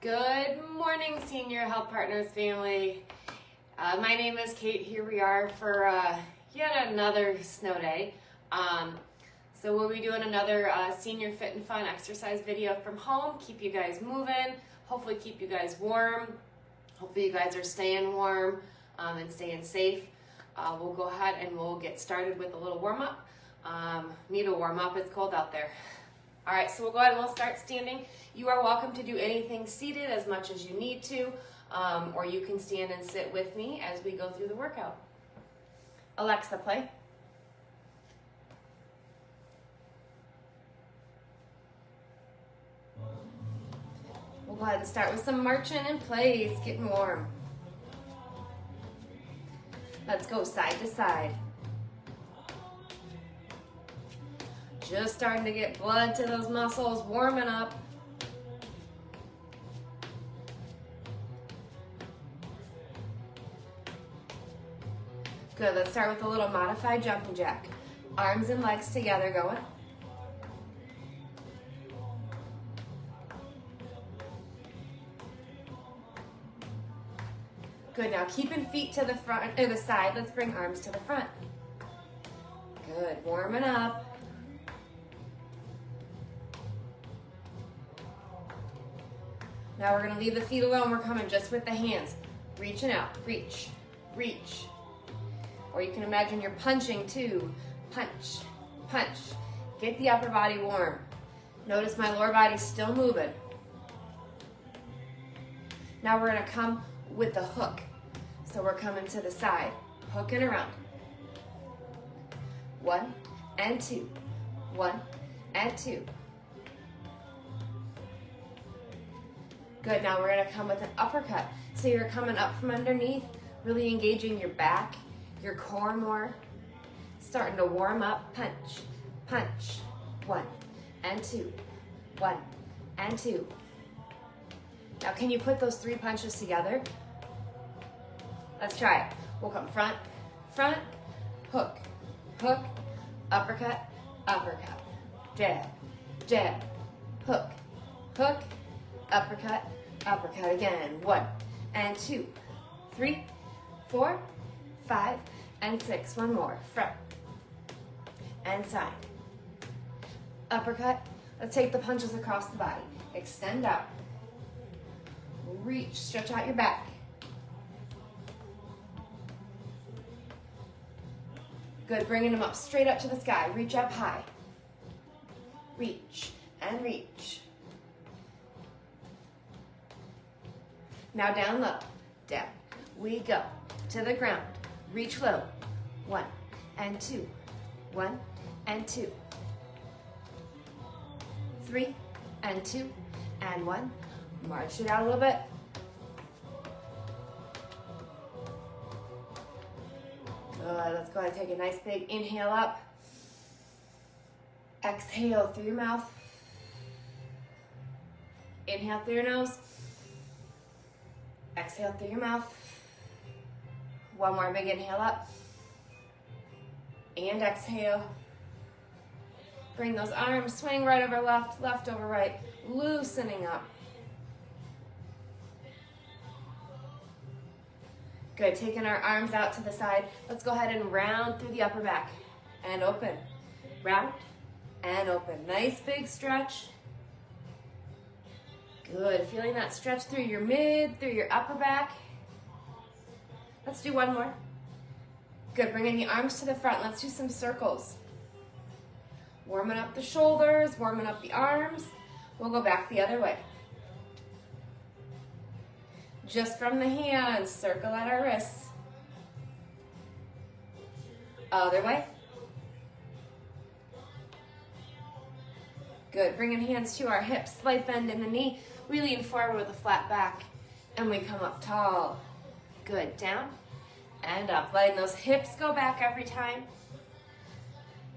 Good morning, Senior Health Partners family. My name is Kate. Here we are for yet another snow day. So we'll be doing another Senior Fit and Fun exercise video from home. Keep you guys moving, hopefully keep you guys warm. Hopefully you guys are staying warm and staying safe. We'll go ahead and we'll get started with a little warm-up. Need a warm-up, it's cold out there. All right, so we'll go ahead and we'll start standing. You are welcome to do anything seated as much as you need to, or you can stand and sit with me as we go through the workout. Alexa, play. We'll go ahead and start with some marching in place, getting warm. Let's go side to side. Just starting to get blood to those muscles, warming up. Good, let's start with a little modified jumping jack. Arms and legs together going. Good, now keeping feet to the front or the side. Let's bring arms to the front. Good, warming up. Now we're gonna leave the feet alone. We're coming just with the hands. Reaching out, reach, reach. Or you can imagine you're punching too. Punch, punch. Get the upper body warm. Notice my lower body's still moving. Now we're gonna come with the hook. So we're coming to the side, hooking around. 1 and 2, 1 and 2. Good, now we're gonna come with an uppercut. So you're coming up from underneath, really engaging your back, your core more. Starting to warm up, punch, punch. 1 and 2, 1 and 2. Now can you put those 3 punches together? Let's try it. We'll come front, front, hook, hook, uppercut, uppercut, jab, jab, hook, hook, uppercut, uppercut again. 1 and 2, 3, 4, 5, and 6. One more. Front and side. Uppercut. Let's take the punches across the body. Extend out. Reach. Stretch out your back. Good. Bringing them up straight up to the sky. Reach up high. Reach and reach. Now down low. Down. We go. To the ground. Reach low. 1 and 2. 1 and 2. 3 and 2 and 1. March it out a little bit. Let's go ahead and take a nice big inhale up. Exhale through your mouth. Inhale through your nose. Exhale through your mouth. One more big inhale up. And exhale. Bring those arms, swing right over left, left over right, loosening up. Good, taking our arms out to the side. Let's go ahead and round through the upper back and open. Round and open. Nice big stretch. Good, feeling that stretch through your mid, through your upper back. Let's do one more. Good, bringing the arms to the front. Let's do some circles. Warming up the shoulders, warming up the arms. We'll go back the other way. Just from the hands, circle at our wrists. Other way. Good, bringing hands to our hips, slight bend in the knee. We lean forward with a flat back, and we come up tall. Good, down and up. Letting those hips go back every time.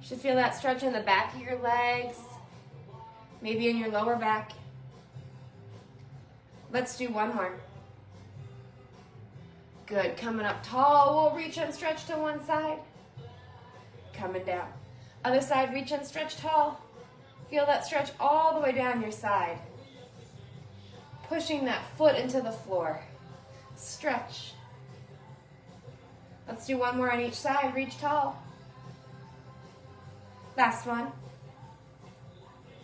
You should feel that stretch in the back of your legs, maybe in your lower back. Let's do one more. Good, coming up tall. We'll reach and stretch to one side. Coming down. Other side, reach and stretch tall. Feel that stretch all the way down your side. pushing that foot into the floor. Stretch. Let's do one more on each side. Reach tall. Last one.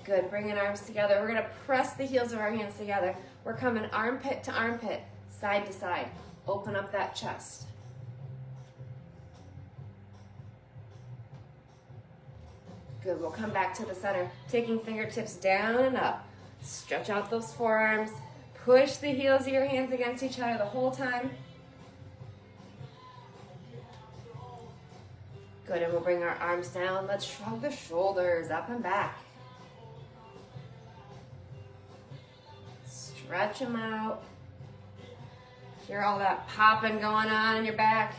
Good. Bringing arms together. We're going to press the heels of our hands together. We're coming armpit to armpit, side to side. Open up that chest. Good. We'll come back to the center, taking fingertips down and up. Stretch out those forearms. Push the heels of your hands against each other the whole time. Good, and we'll bring our arms down. Let's shrug the shoulders up and back. Stretch them out. Hear all that popping going on in your back.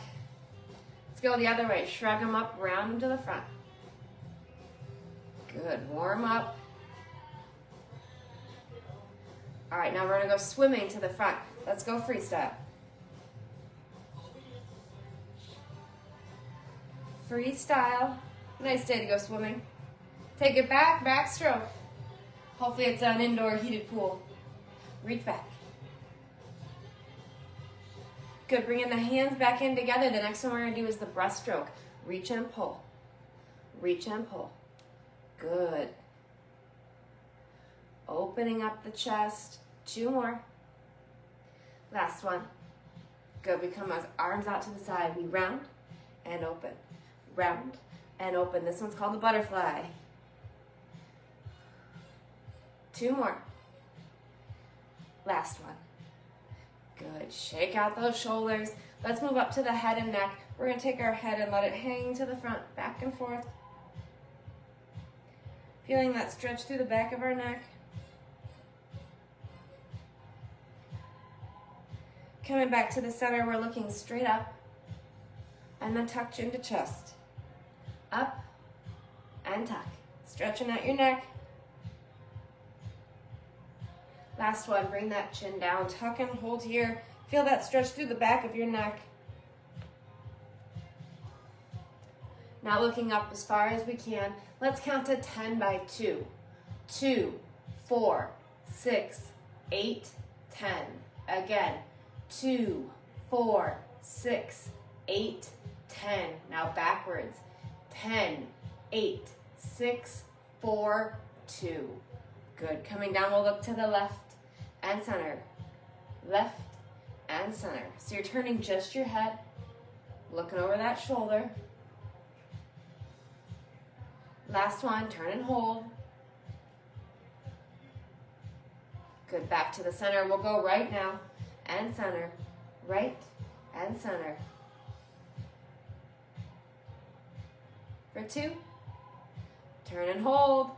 Let's go the other way. Shrug them up, round them to the front. Good, warm up. All right, now we're gonna go swimming to the front. Let's go freestyle. Freestyle. Nice day to go swimming. Take it back, backstroke. Hopefully it's an indoor heated pool. Reach back. Good, bringing the hands back in together. The next one we're gonna do is the breaststroke. Reach and pull. Reach and pull. Good. Opening up the chest. 2 more. Last one. Good, we come our arms out to the side. We round and open. Round and open. This one's called the butterfly. 2 more. Last one. Good. Shake out those shoulders. Let's move up to the head and neck. We're going to take our head and let it hang to the front, back and forth. Feeling that stretch through the back of our neck. Coming back to the center, we're looking straight up and then tuck chin to chest. Up and tuck. Stretching out your neck. Last one, bring that chin down. Tuck and hold here. Feel that stretch through the back of your neck. Now looking up as far as we can. Let's count to 10 by 2. 2, 4, 6, 8, 10. Again. 2, 4, 6, 8, 10. Now backwards. 10, 8, 6, 4, 2. Good. Coming down, we'll look to the left and center. Left and center. So you're turning just your head, looking over that shoulder. Last one, turn and hold. Good. Back to the center. We'll go right now. And center, right and center. For 2, turn and hold.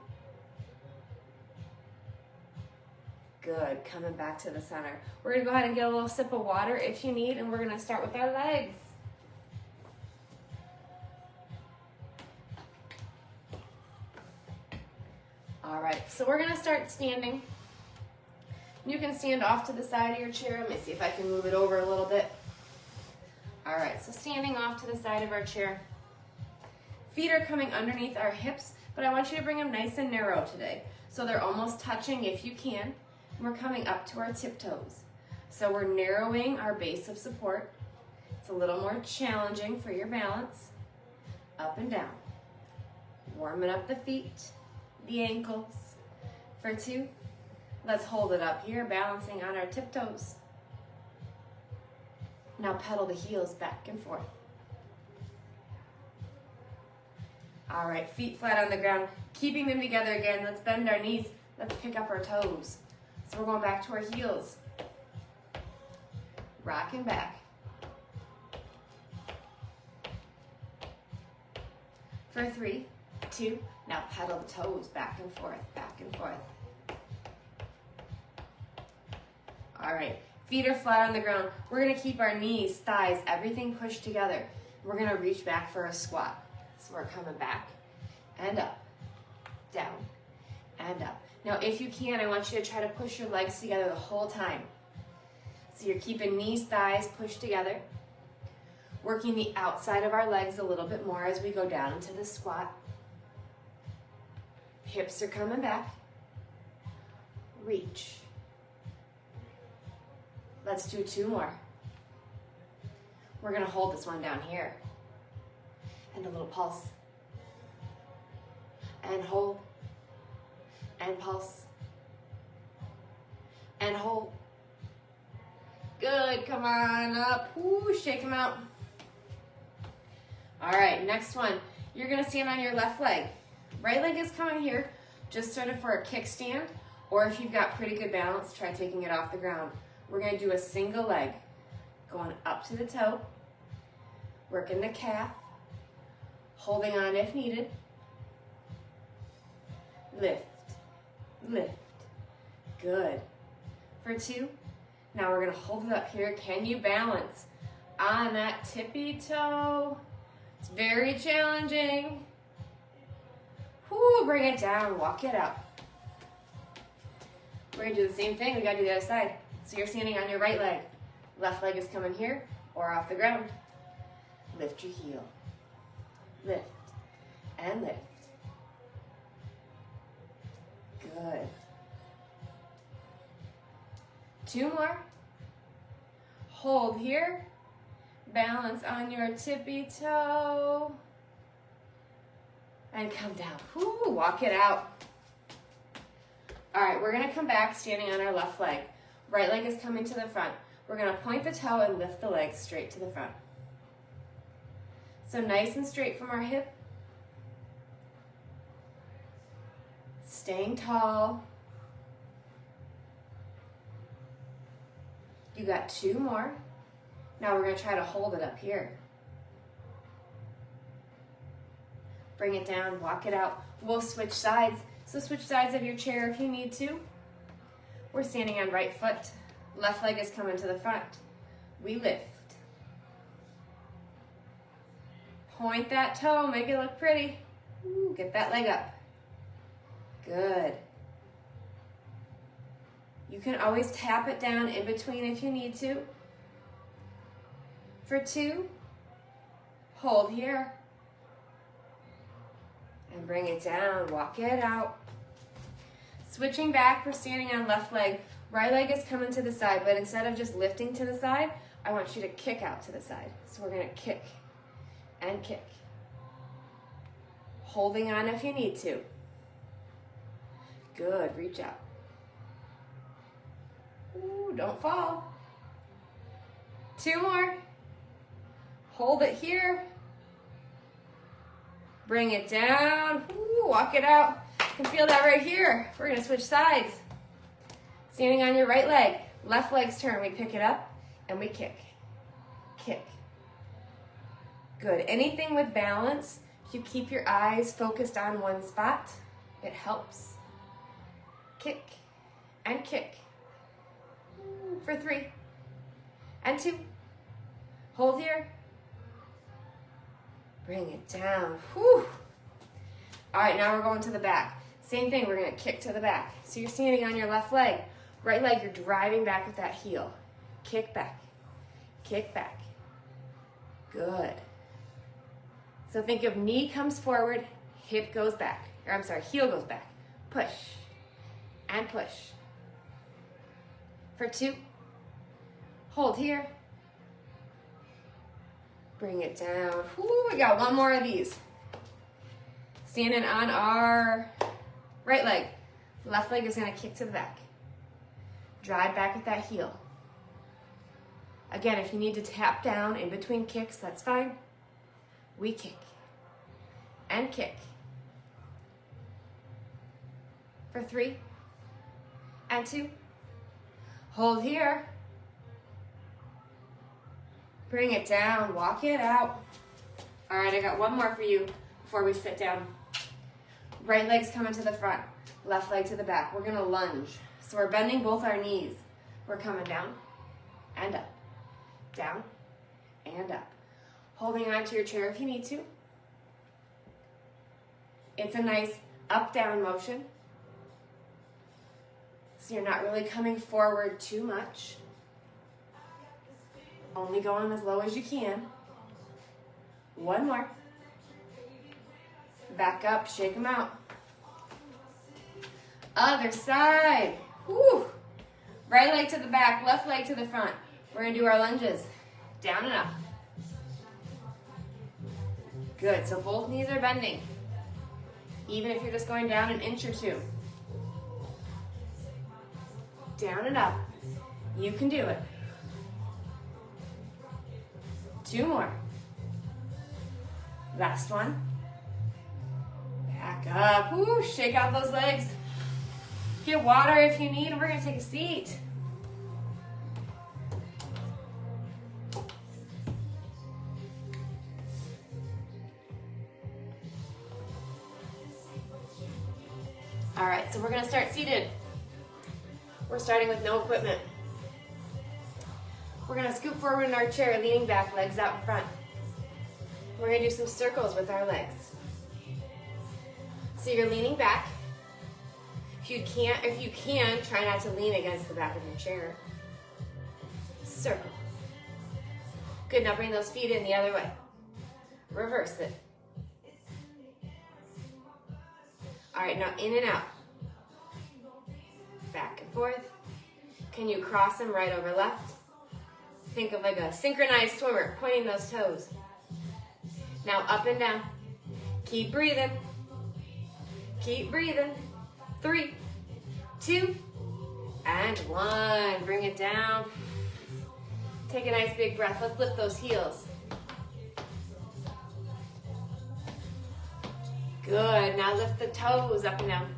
Good, coming back to the center. We're gonna go ahead and get a little sip of water if you need, and we're gonna start with our legs. All right, so we're gonna start standing. You can stand off to the side of your chair. Let me see if I can move it over a little bit. All right, so standing off to the side of our chair. Feet are coming underneath our hips, but I want you to bring them nice and narrow today. So they're almost touching if you can. And we're coming up to our tiptoes. So we're narrowing our base of support. It's a little more challenging for your balance. Up and down. Warming up the feet, the ankles. For 2. Let's hold it up here, balancing on our tiptoes. Now pedal the heels back and forth. All right, feet flat on the ground, keeping them together again. Let's bend our knees. Let's pick up our toes. So we're going back to our heels. Rocking back. For 3, 2, now pedal the toes back and forth, back and forth. All right, feet are flat on the ground. We're gonna keep our knees, thighs, everything pushed together. We're gonna reach back for a squat. So we're coming back and up, down, and up. Now, if you can, I want you to try to push your legs together the whole time. So you're keeping knees, thighs pushed together, working the outside of our legs a little bit more as we go down into the squat. Hips are coming back. Reach. Let's do 2 more. We're gonna hold this one down here. And a little pulse. And hold. And pulse. And hold. Good, come on up. Woo, shake them out. All right, next one. You're gonna stand on your left leg. Right leg is coming here, just sort of for a kickstand, or if you've got pretty good balance, try taking it off the ground. We're gonna do a single leg, going up to the toe, working the calf, holding on if needed. Lift, lift, good. For 2, now we're gonna hold it up here. Can you balance on that tippy toe? It's very challenging. Whoo, bring it down, walk it out. We're gonna do the same thing, we gotta do the other side. So you're standing on your right leg. Left leg is coming here or off the ground. Lift your heel. Lift and lift. Good. 2 more. Hold here. Balance on your tippy toe. And come down. Whoo, walk it out. All right, we're gonna come back standing on our left leg. Right leg is coming to the front. We're gonna point the toe and lift the leg straight to the front. So nice and straight from our hip. Staying tall. You got 2 more. Now we're gonna try to hold it up here. Bring it down, walk it out. We'll switch sides. So switch sides of your chair if you need to. We're standing on right foot. Left leg is coming to the front. We lift. Point that toe, make it look pretty. Ooh, get that leg up. Good. You can always tap it down in between if you need to. For 2, hold here. And bring it down, walk it out. Switching back, we're standing on left leg. Right leg is coming to the side, but instead of just lifting to the side, I want you to kick out to the side. So we're gonna kick and kick. Holding on if you need to. Good, reach out. Ooh, don't fall. 2 more. Hold it here. Bring it down. Ooh, walk it out. You can feel that right here. We're gonna switch sides. Standing on your right leg. Left leg's turn. We pick it up and we kick. Kick. Good. Anything with balance, if you keep your eyes focused on one spot, it helps. Kick and kick. For 3 and 2. Hold here. Bring it down. Whew. All right, now we're going to the back. Same thing, we're gonna kick to the back. So you're standing on your left leg. Right leg, you're driving back with that heel. Kick back, kick back. Good. So think of knee comes forward, hip goes back. Or I'm sorry, heel goes back. Push and push. For 2, hold here. Bring it down. Whew, we got 1 more of these. Standing on our right leg. Left leg is gonna kick to the back. Drive back with that heel. Again, if you need to tap down in between kicks, that's fine. We kick and kick. For 3 and 2. Hold here. Bring it down, walk it out. All right, I got 1 more for you before we sit down. Right leg's coming to the front, left leg to the back. We're gonna lunge. So we're bending both our knees. We're coming down and up, down and up. Holding on to your chair if you need to. It's a nice up-down motion. So you're not really coming forward too much. Only going as low as you can. 1 more. Back up, shake them out. Other side. Whew. Right leg to the back, left leg to the front. We're gonna do our lunges. Down and up. Good, so both knees are bending. Even if you're just going down an inch or two. Down and up. You can do it. 2 more. Last one. Back up. Woo, shake out those legs. Get water if you need, and we're gonna take a seat. All right, so we're gonna start seated. We're starting with no equipment. We're gonna scoot forward in our chair, leaning back, legs out in front. We're gonna do some circles with our legs. So you're leaning back. If you can, try not to lean against the back of your chair. Circle. Good, now bring those feet in the other way. Reverse it. All right, now in and out. Back and forth. Can you cross them right over left? Think of like a synchronized swimmer, pointing those toes. Now up and down. Keep breathing. Keep breathing. 3, 2, and 1. Bring it down. Take a nice big breath. Let's lift those heels. Good, now lift the toes up and down.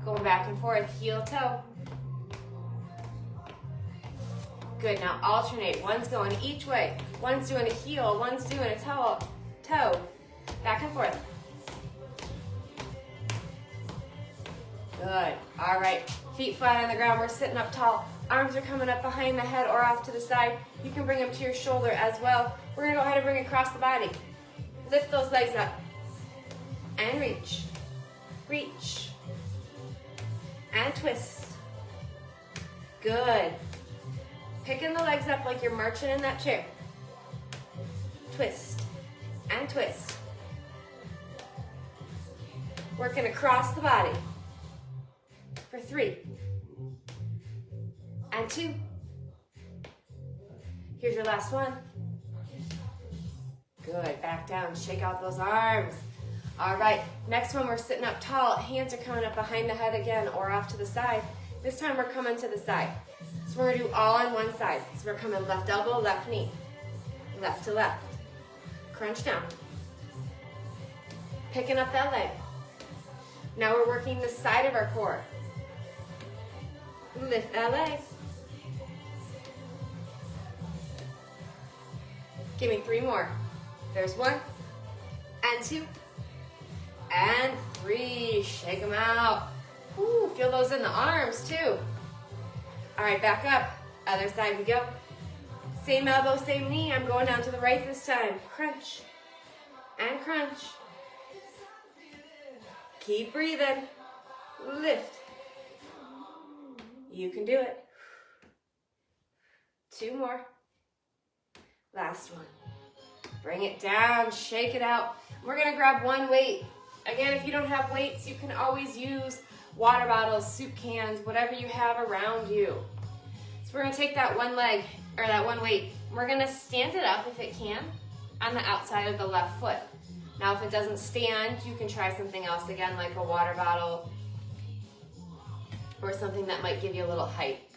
Going back and forth, heel, toe. Good, now alternate. One's going each way. One's doing a heel, one's doing a toe. Back and forth. Good, all right. Feet flat on the ground, we're sitting up tall. Arms are coming up behind the head or off to the side. You can bring them to your shoulder as well. We're gonna go ahead and bring it across the body. Lift those legs up. And reach. Reach. And twist. Good. Picking the legs up like you're marching in that chair. Twist. And twist. Working across the body. For 3. And 2. Here's your last one. Good, back down, shake out those arms. All right, next one, we're sitting up tall. Hands are coming up behind the head again or off to the side. This time we're coming to the side. So we're gonna do all on one side. So we're coming left elbow, left knee. Left to left. Crunch down. Picking up that leg. Now we're working the side of our core. Lift that leg. Give me 3 more. There's 1, and 2, and 3. Shake them out. Ooh, feel those in the arms too. All right, back up. Other side we go. Same elbow, same knee. I'm going down to the right this time. Crunch, and crunch. Keep breathing. Lift. You can do it. 2 more. Last one. Bring it down, shake it out. We're gonna grab one weight. Again, if you don't have weights, you can always use water bottles, soup cans, whatever you have around you. So we're gonna take that one leg, or that one weight. We're gonna stand it up if it can, on the outside of the left foot. Now if it doesn't stand, you can try something else again, like a water bottle, or something that might give you a little height.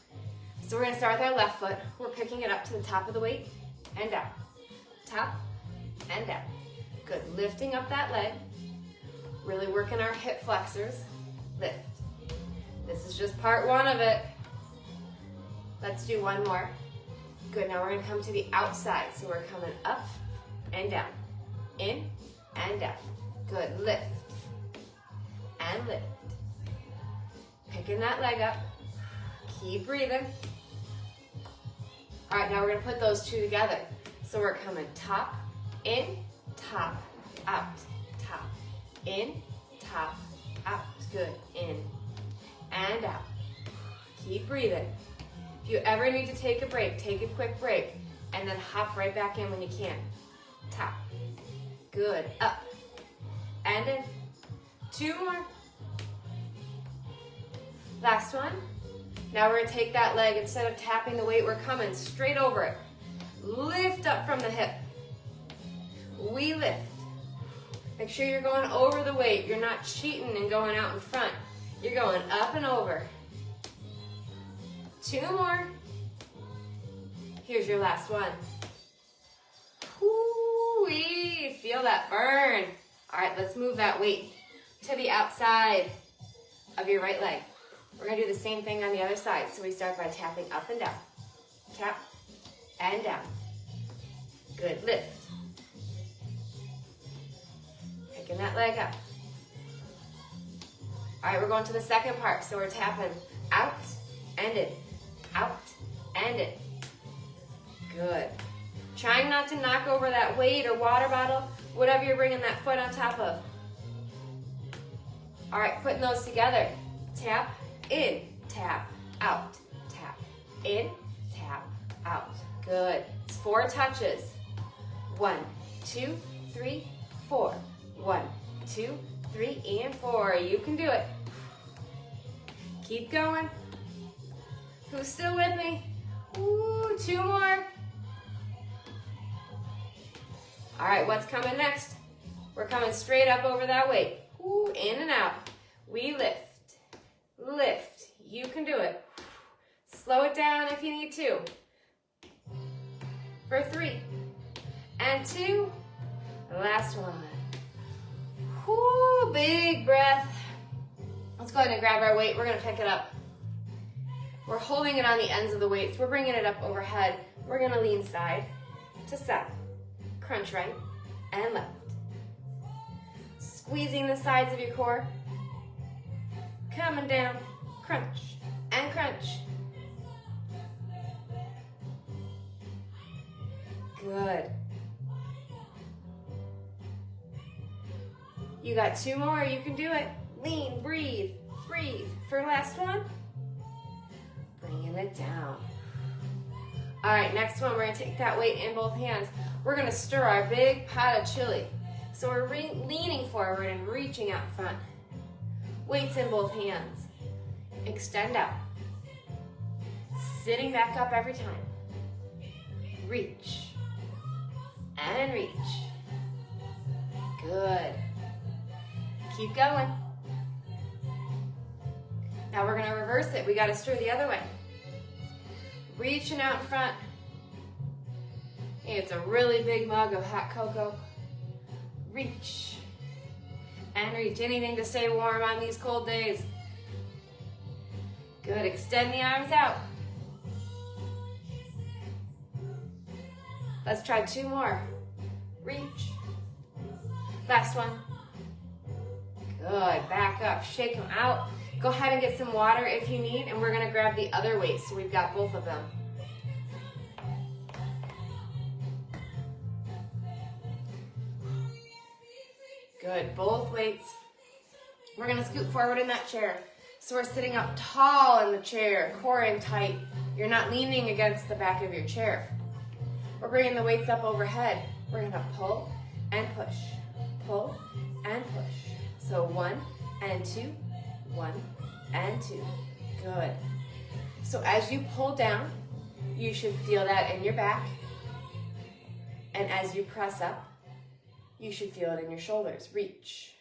So we're gonna start with our left foot. We're picking it up to the top of the weight, and down. Top, and down. Good, lifting up that leg. Really working our hip flexors. Lift. This is just part 1 of it. Let's do 1 more. Good, now we're gonna come to the outside. So we're coming up and down. In and down. Good, lift. And lift. Picking that leg up. Keep breathing. All right, now we're gonna put those 2 together. So we're coming top, in, top, out, top, in, top, out. Good, in, and out. Keep breathing. If you ever need to take a break, take a quick break, and then hop right back in when you can. Top, good, up, and in. 2 more. Last one. Now we're gonna take that leg, instead of tapping the weight, we're coming straight over it. Lift up from the hip. We lift. Make sure you're going over the weight. You're not cheating and going out in front. You're going up and over. 2 more. Here's your last one. Woo-wee, feel that burn. All right, let's move that weight to the outside of your right leg. We're gonna do the same thing on the other side. So we start by tapping up and down. Tap and down. Good, lift. Picking that leg up. All right, we're going to the second part. So we're tapping out and in, out and in. Good. Trying not to knock over that weight or water bottle, whatever you're bringing that foot on top of. All right, putting those together. Tap, in, tap, out, tap, in, tap, out. Good. It's 4 touches. 1, 2, 3, 4. 1, 2, 3, and 4. You can do it. Keep going. Who's still with me? Ooh, 2 more. All right, what's coming next? We're coming straight up over that weight. Ooh, in and out. We lift. Lift. You can do it. Slow it down if you need to. For 3 and 2. Last one. Whoo, big breath. Let's go ahead and grab our weight. We're gonna pick it up. We're holding it on the ends of the weights. We're bringing it up overhead. We're gonna lean side to side. Crunch right and left. Squeezing the sides of your core. Coming down, crunch and crunch. Good. You got 2 more, you can do it. Lean, breathe, breathe. For last one, bringing it down. All right, next one, we're gonna take that weight in both hands. We're gonna stir our big pot of chili. So we're leaning forward and reaching out front. Weights in both hands. Extend out. Sitting back up every time. Reach. And reach. Good. Keep going. Now we're gonna reverse it. We gotta stir the other way. Reaching out in front. It's a really big mug of hot cocoa. Reach. And reach. Anything to stay warm on these cold days. Good. Extend the arms out. Let's try 2 more. Reach. Last one. Good. Back up. Shake them out. Go ahead and get some water if you need, and we're going to grab the other weight, so we've got both of them. Good. Both weights. We're going to scoot forward in that chair. So we're sitting up tall in the chair, core in tight. You're not leaning against the back of your chair. We're bringing the weights up overhead. We're going to pull and push. Pull and push. So 1 and 2. 1 and 2. Good. So as you pull down, you should feel that in your back. And as you press up, you should feel it in your shoulders. Reach.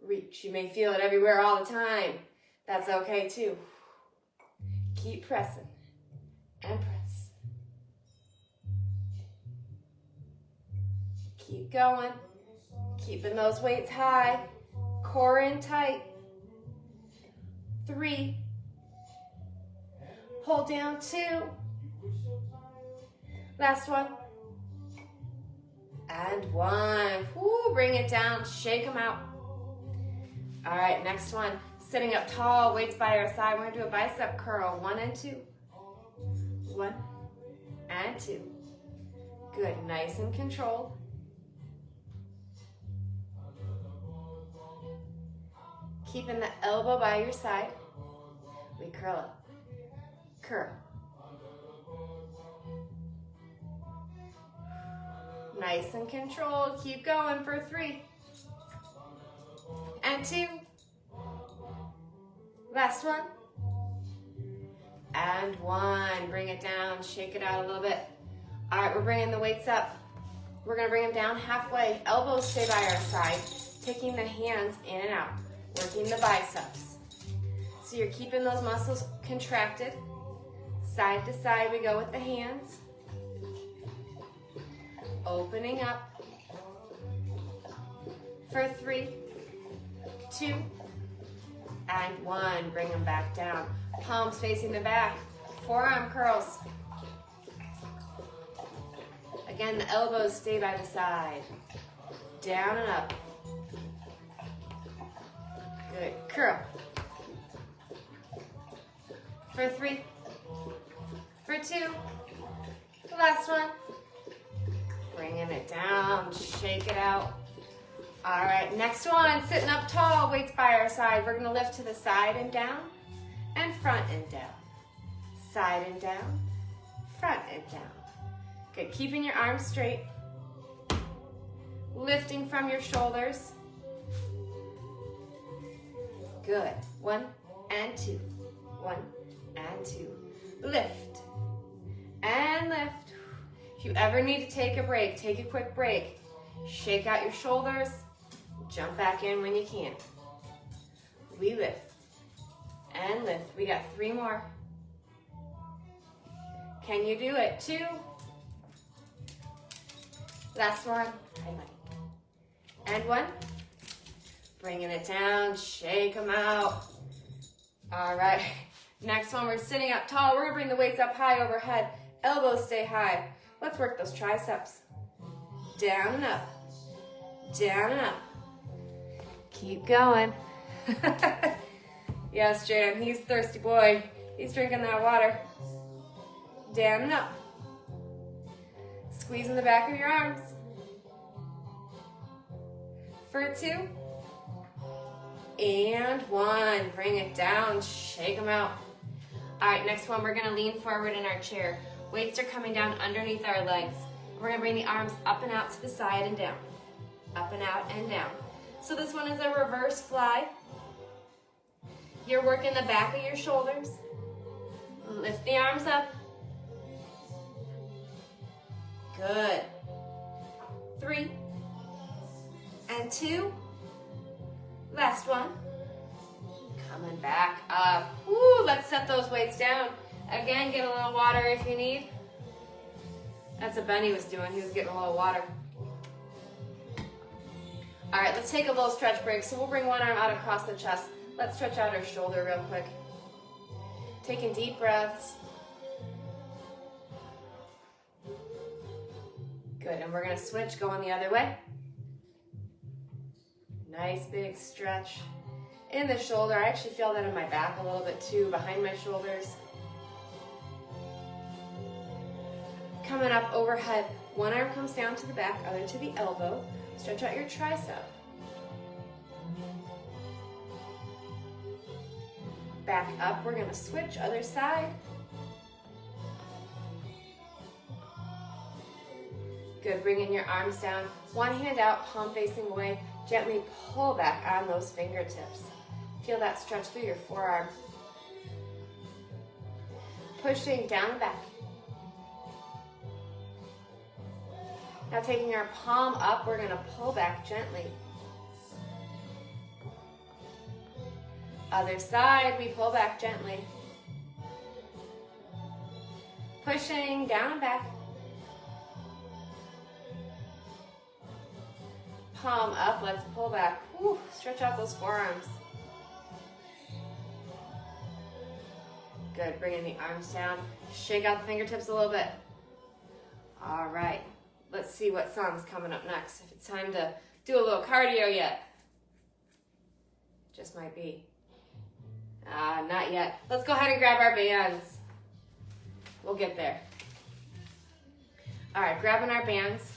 Reach. You may feel it everywhere all the time. That's okay too. Keep pressing and press. Keep going. Keeping those weights high. Core in tight. 3. Pull down 2. Last one. And 1. Woo, bring it down. Shake them out. All right, next one. Sitting up tall, weights by our side. We're going to do a bicep curl. 1 and 2. 1 and 2. Good. Nice and controlled. Keeping the elbow by your side. We curl up. Curl. Nice and controlled. Keep going for 3. And 2. Last one. and 1. Bring it down, shake it out a little bit. All right, we're bringing the weights up. We're gonna bring them down halfway. Elbows stay by our side, taking the hands in and out, working the biceps. So you're keeping those muscles contracted. Side to side we go with the hands. Opening up. For 3, 2, and 1. Bring them back down. Palms facing the back. Forearm curls. Again, the elbows stay by the side. Down and up. Good. Curl. For 3, for 2, the last one. Bringing it down, shake it out. All right, next one, sitting up tall, weights by our side. We're gonna lift to the side and down, and front and down. Side and down, front and down. Good, keeping your arms straight. Lifting from your shoulders. Good, 1 and 2, 1 and 2. Lift, and lift. If you ever need to take a break, take a quick break. Shake out your shoulders. Jump back in when you can. We lift and lift. We got 3 more. Can you do it? 2. Last one. Hi, buddy. And 1. Bringing it down. Shake them out. All right. Next one, we're sitting up tall. We're gonna bring the weights up high overhead. Elbows stay high. Let's work those triceps. Down and up. Down and up. Keep going. Yes, Jan, he's a thirsty boy. He's drinking that water. Down and up. Squeezing the back of your arms. For 2. And 1. Bring it down, shake them out. All right, next one, we're gonna lean forward in our chair. Weights are coming down underneath our legs. We're gonna bring the arms up and out to the side and down. Up and out and down. So this one is a reverse fly. You're working the back of your shoulders. Lift the arms up. Good. 3 and 2. Last one. Coming back up. Woo, let's set those weights down. Again, get a little water if you need. That's what Benny was doing. He was getting a little water. All right, let's take a little stretch break. So we'll bring one arm out across the chest. Let's stretch out our shoulder real quick. Taking deep breaths. Good, and we're gonna switch, going the other way. Nice big stretch in the shoulder. I actually feel that in my back a little bit too, behind my shoulders. Coming up overhead. One arm comes down to the back, other to the elbow. Stretch out your tricep. Back up, we're gonna switch, other side. Good, bringing your arms down. One hand out, palm facing away. Gently pull back on those fingertips. Feel that stretch through your forearm. Pushing down and back. Now taking our palm up, we're gonna pull back gently. Other side, we pull back gently. Pushing down and back. Palm up, let's pull back. Whew, stretch out those forearms. Good, bringing the arms down. Shake out the fingertips a little bit. All right, let's see what song's coming up next. If it's time to do a little cardio yet. Just might be. Not yet. Let's go ahead and grab our bands. We'll get there. All right, grabbing our bands.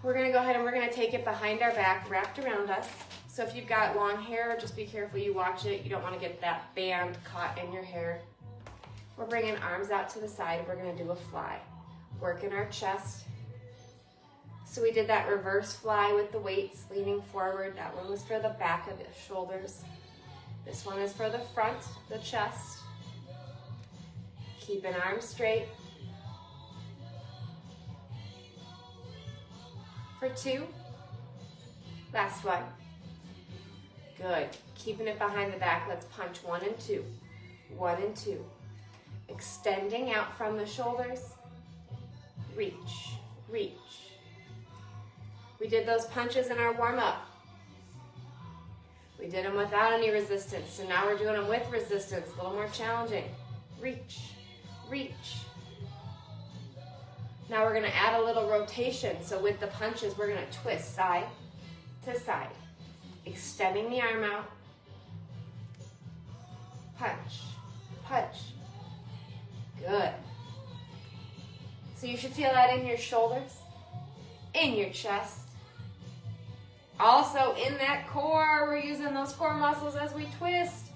We're gonna go ahead and we're gonna take it behind our back, wrapped around us. So if you've got long hair, just be careful you watch it. You don't wanna get that band caught in your hair. We're bringing arms out to the side. We're gonna do a fly. Working our chest. So we did that reverse fly with the weights leaning forward. That one was for the back of the shoulders. This one is for the front, the chest. Keep an arm straight. For 2. Last one. Good. Keeping it behind the back. Let's punch 1 and 2. 1 and 2. Extending out from the shoulders. Reach, reach. We did those punches in our warm-up. We did them without any resistance, so now we're doing them with resistance, a little more challenging. Reach, reach. Now we're gonna add a little rotation, so with the punches, we're gonna twist side to side, extending the arm out. Punch, punch. Good. So you should feel that in your shoulders, in your chest. Also in that core, we're using those core muscles as we twist.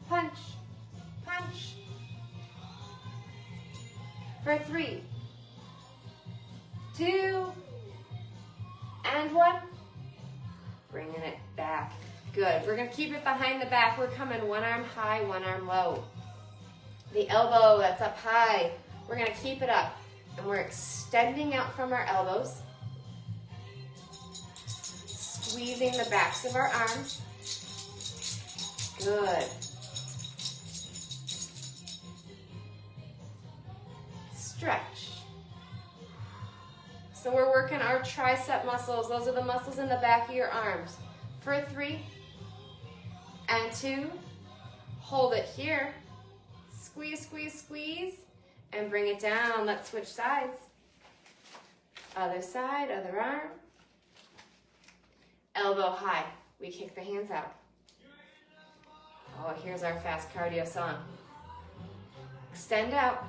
Punch, punch. For 3, 2, and 1. Bringing it back. Good. We're going to keep it behind the back. We're coming one arm high, one arm low. The elbow that's up high, we're going to keep it up. And we're extending out from our elbows. Squeezing the backs of our arms. Good. Stretch. So we're working our tricep muscles. Those are the muscles in the back of your arms. For 3 and 2. Hold it here. Squeeze, squeeze, squeeze. And bring it down. Let's switch sides. Other side, other arm. Elbow high. We kick the hands out. Oh, here's our fast cardio song. Extend out.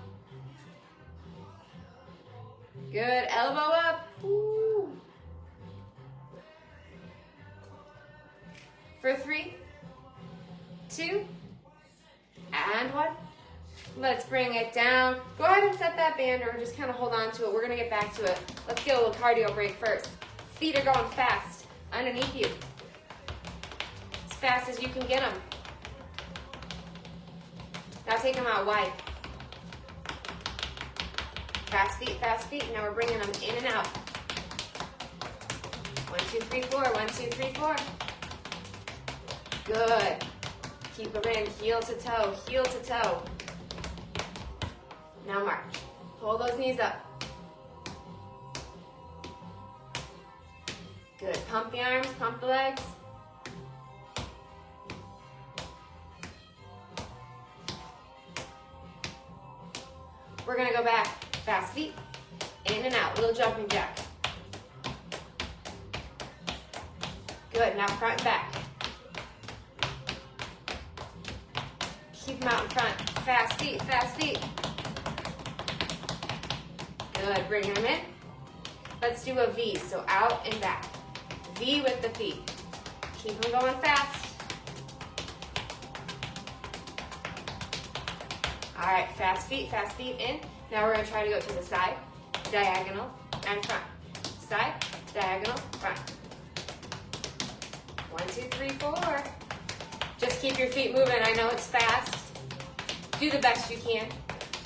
Good. Elbow up. Woo. For 3, 2, and 1. Let's bring it down. Go ahead and set that band or just kind of hold on to it. We're going to get back to it. Let's get a little cardio break first. Feet are going fast underneath you. As fast as you can get them. Now take them out wide. Fast feet, fast feet. Now we're bringing them in and out. 1, 2, 3, 4. 1, 2, 3, 4. Good. Keep them in, heel to toe, heel to toe. Now march. Pull those knees up. Good. Pump the arms, pump the legs. We're going to go back. Fast feet, in and out. Little jumping jack. Good. Now front and back. Keep them out in front. Fast feet, fast feet. Good. Bring them in. Let's do a V. So out and back. V with the feet. Keep them going fast. All right, fast feet in. Now we're going to try to go to the side, diagonal, and front. Side, diagonal, front. 1, 2, 3, 4. Just keep your feet moving. I know it's fast. Do the best you can.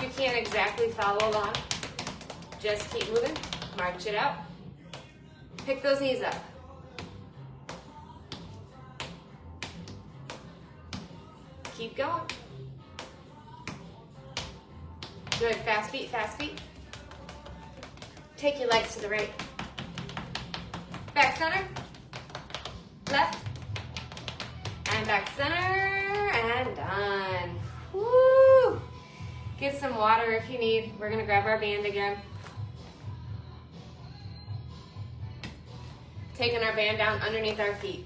You can't exactly follow along. Just keep moving. March it out. Pick those knees up. Keep going. Good. Fast feet, fast feet. Take your legs to the right. Back center. Left. And back center. And done. Woo! Get some water if you need. We're going to grab our band again. Taking our band down underneath our feet.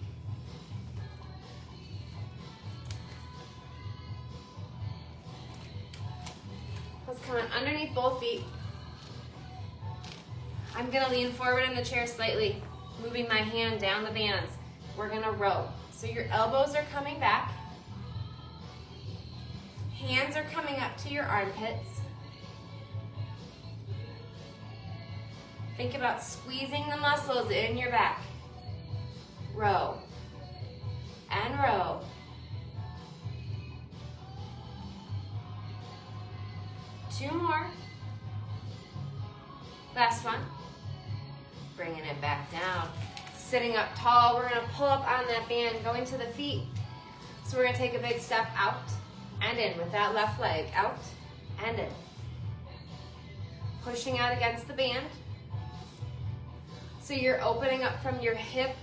Let's come on underneath both feet. I'm going to lean forward in the chair slightly, moving my hand down the bands. We're going to row. So your elbows are coming back. Hands are coming up to your armpits. Think about squeezing the muscles in your back. Row and row. 2 more. Last one. Bringing it back down. Sitting up tall, we're gonna pull up on that band, going to the feet. So we're gonna take a big step out and in with that left leg, out and in. Pushing out against the band. So you're opening up from your hip.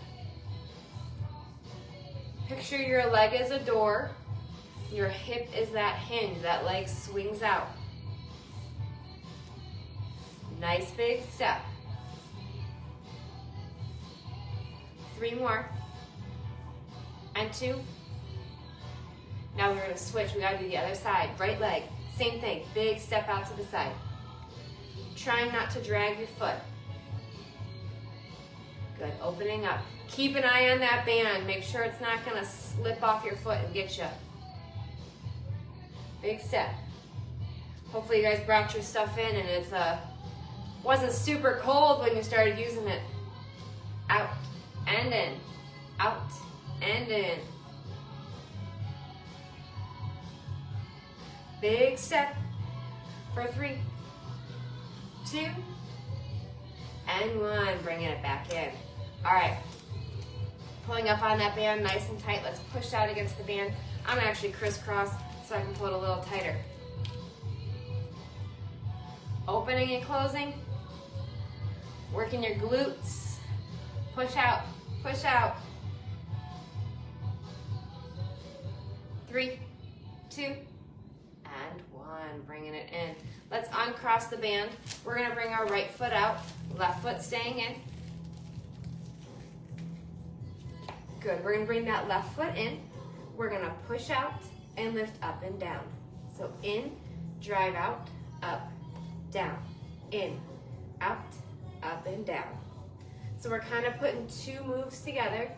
Picture your leg as a door. Your hip is that hinge, that leg swings out. Nice big step. 3 more. And 2. Now we're gonna switch, we gotta do the other side. Right leg, same thing, big step out to the side. Trying not to drag your foot. Good, opening up. Keep an eye on that band. Make sure it's not gonna slip off your foot and get you. Big step. Hopefully you guys brought your stuff in and it's wasn't super cold when you started using it. Out and in, out and in. Big step for 3, 2, and 1. Bringing it back in. All right. Pulling up on that band nice and tight. Let's push out against the band. I'm gonna actually crisscross so I can pull it a little tighter. Opening and closing. Working your glutes. Push out, push out. 3, 2, and 1. Bringing it in. Let's uncross the band. We're gonna bring our right foot out, left foot staying in. Good, we're gonna bring that left foot in. We're gonna push out and lift up and down. So in, drive out, up, down. In, out, up and down. So we're kind of putting 2 moves together.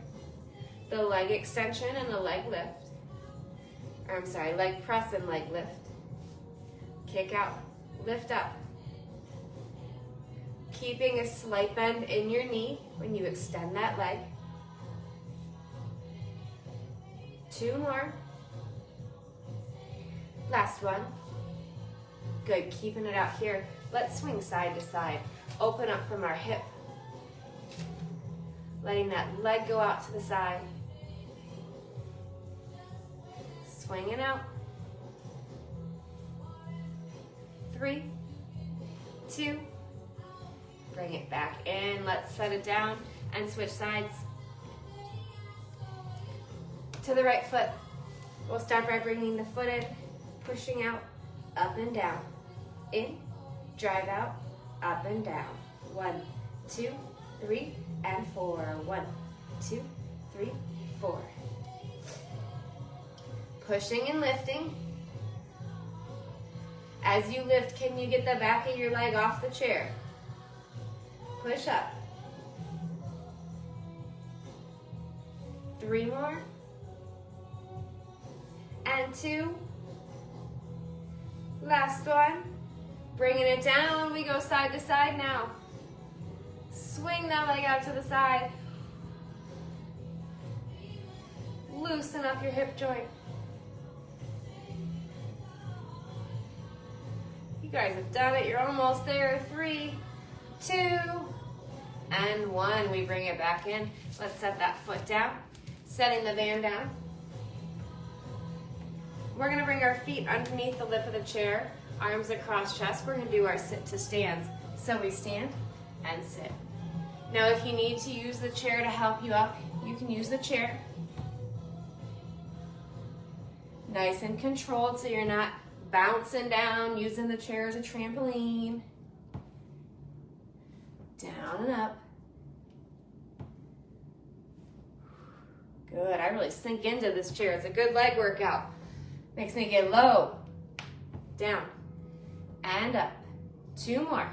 The leg extension and the leg lift. Or I'm sorry, leg press and leg lift. Kick out, lift up. Keeping a slight bend in your knee when you extend that leg. 2 more. Last one. Good, keeping it out here. Let's swing side to side. Open up from our hip. Letting that leg go out to the side. Swinging out. 3, 2, bring it back in. Let's set it down and switch sides. To the right foot. We'll start by bringing the foot in, pushing out, up and down. In, drive out, up and down. 1, 2, 3, and 4. 1, 2, 3, 4. Pushing and lifting. As you lift, can you get the back of your leg off the chair? Push up. 3 more. And 2. Last one. Bringing it down, we go side to side now. Swing that leg out to the side. Loosen up your hip joint. You guys have done it, you're almost there. 3, 2, and 1. We bring it back in. Let's set that foot down. Setting the band down. We're gonna bring our feet underneath the lip of the chair, arms across chest. We're gonna do our sit to stands. So we stand and sit. Now if you need to use the chair to help you up, you can use the chair. Nice and controlled so you're not bouncing down, using the chair as a trampoline. Down and up. Good, I really sink into this chair. It's a good leg workout. Makes me get low, down, and up. 2 more.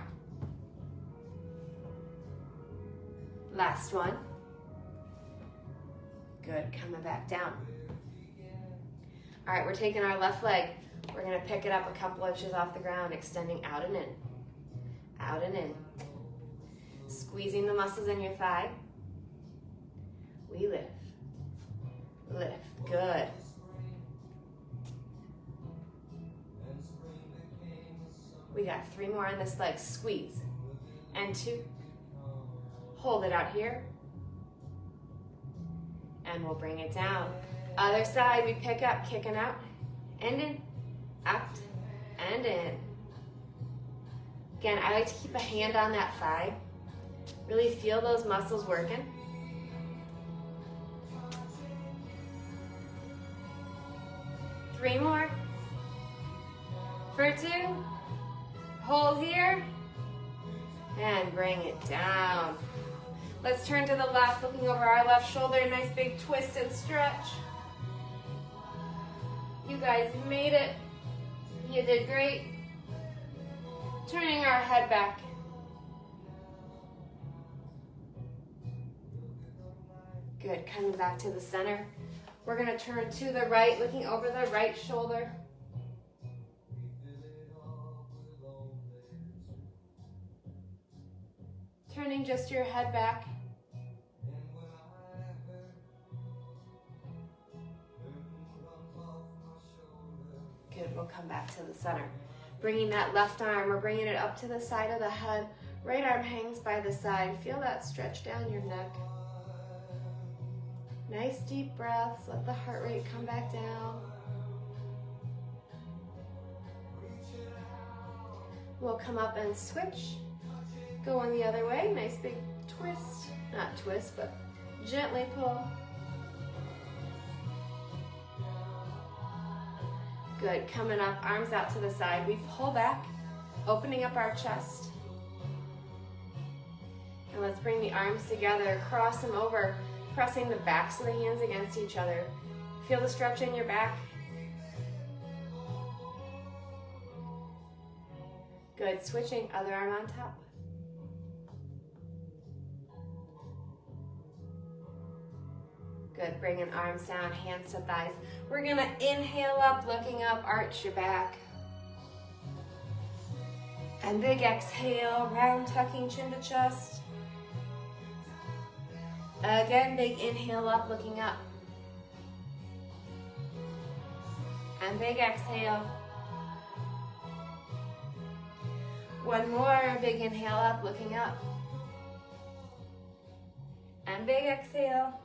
Last one. Good, coming back down. All right, we're taking our left leg. We're gonna pick it up a couple inches off the ground, extending out and in. Out and in. Squeezing the muscles in your thigh. We lift. Lift, good. We got 3 more on this leg. Squeeze. And 2. Hold it out here. And we'll bring it down. Other side, we pick up, kicking out, and in, out, and in. Again, I like to keep a hand on that thigh. Really feel those muscles working. Three more. For 2. Hold here. And bring it down. Let's turn to the left, looking over our left shoulder. Nice big twist and stretch. You guys made it. You did great. Turning our head back. Good, coming back to the center. We're gonna turn to the right, looking over the right shoulder. Turning just your head back. Good, we'll come back to the center. Bringing that left arm, we're bringing it up to the side of the head. Right arm hangs by the side. Feel that stretch down your neck. Nice deep breaths. Let the heart rate come back down. We'll come up and switch. Go on the other way. Nice big twist. Not twist, but gently pull. Good. Coming up, arms out to the side. We pull back, opening up our chest. And let's bring the arms together. Cross them over, pressing the backs of the hands against each other. Feel the stretch in your back. Good. Switching, other arm on top. Good, bringing arms down, hands to thighs. We're gonna inhale up, looking up, arch your back. And big exhale, round tucking chin to chest. Again, big inhale up, looking up. And big exhale. One more, big inhale up, looking up. And big exhale.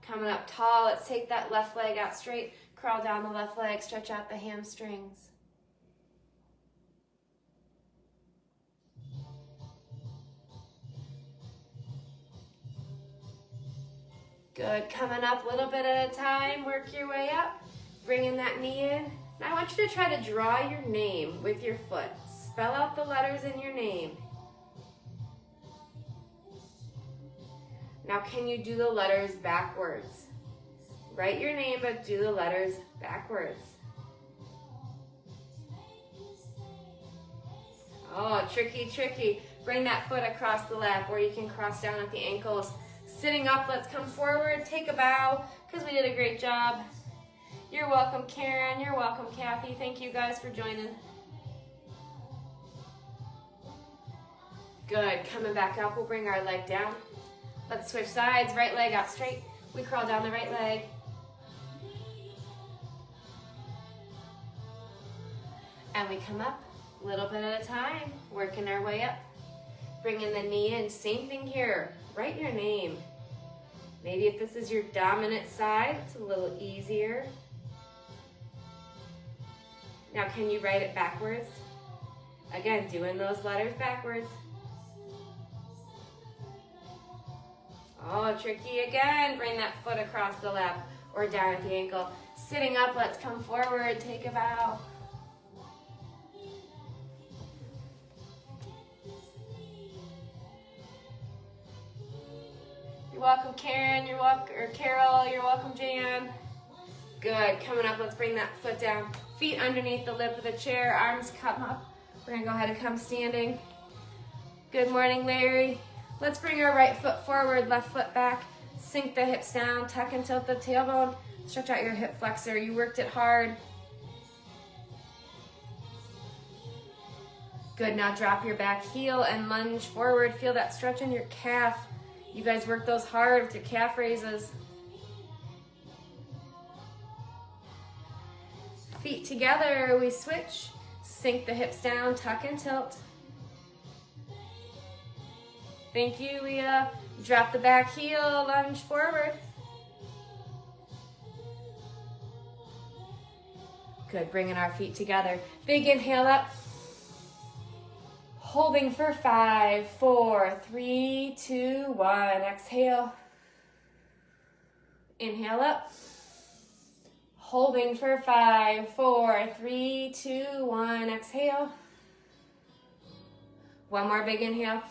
Coming up tall, let's take that left leg out straight, crawl down the left leg, stretch out the hamstrings. Good, coming up a little bit at a time, work your way up, bringing that knee in. Now I want you to try to draw your name with your foot. Spell out the letters in your name. Now can you do the letters backwards? Write your name, but do the letters backwards. Oh, tricky, tricky. Bring that foot across the lap, or you can cross down at the ankles. Sitting up, let's come forward, take a bow, because we did a great job. You're welcome, Karen. You're welcome, Kathy. Thank you guys for joining. Good, coming back up, we'll bring our leg down. Let's switch sides, right leg out straight. We crawl down the right leg. And we come up, a little bit at a time, working our way up. Bringing the knee in, same thing here. Write your name. Maybe if this is your dominant side, it's a little easier. Now can you write it backwards? Again, doing those letters backwards. Oh, tricky again. Bring that foot across the lap or down at the ankle. Sitting up, let's come forward, take a bow. You're welcome, Karen. You're welcome, or Carol. You're welcome, Jan. Good. Coming up, let's bring that foot down. Feet underneath the lip of the chair. Arms come up. We're going to go ahead and come standing. Good morning, Larry. Let's bring our right foot forward, left foot back. Sink the hips down. Tuck and tilt the tailbone. Stretch out your hip flexor. You worked it hard. Good. Now drop your back heel and lunge forward. Feel that stretch in your calf. You guys work those hard with your calf raises. Feet together, we switch. Sink the hips down, tuck and tilt. Thank you, Leah. Drop the back heel, lunge forward. Good, bringing our feet together. Big inhale up. Holding for 5, 4, 3, 2, 1. Exhale. Inhale up. Holding for 5, 4, 3, 2, 1. Exhale. One more big inhale.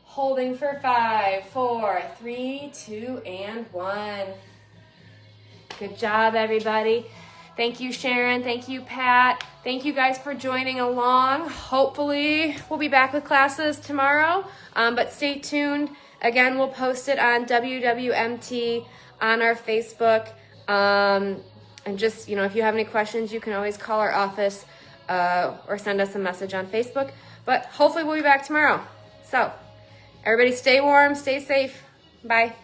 Holding for 5, 4, 3, 2, and 1. Good job, everybody. Thank you, Sharon. Thank you, Pat. Thank you guys for joining along. Hopefully, we'll be back with classes tomorrow, but stay tuned. Again, we'll post it on WWMT on our Facebook. And just, if you have any questions, you can always call our office or send us a message on Facebook. But hopefully, we'll be back tomorrow. So, everybody stay warm, stay safe. Bye.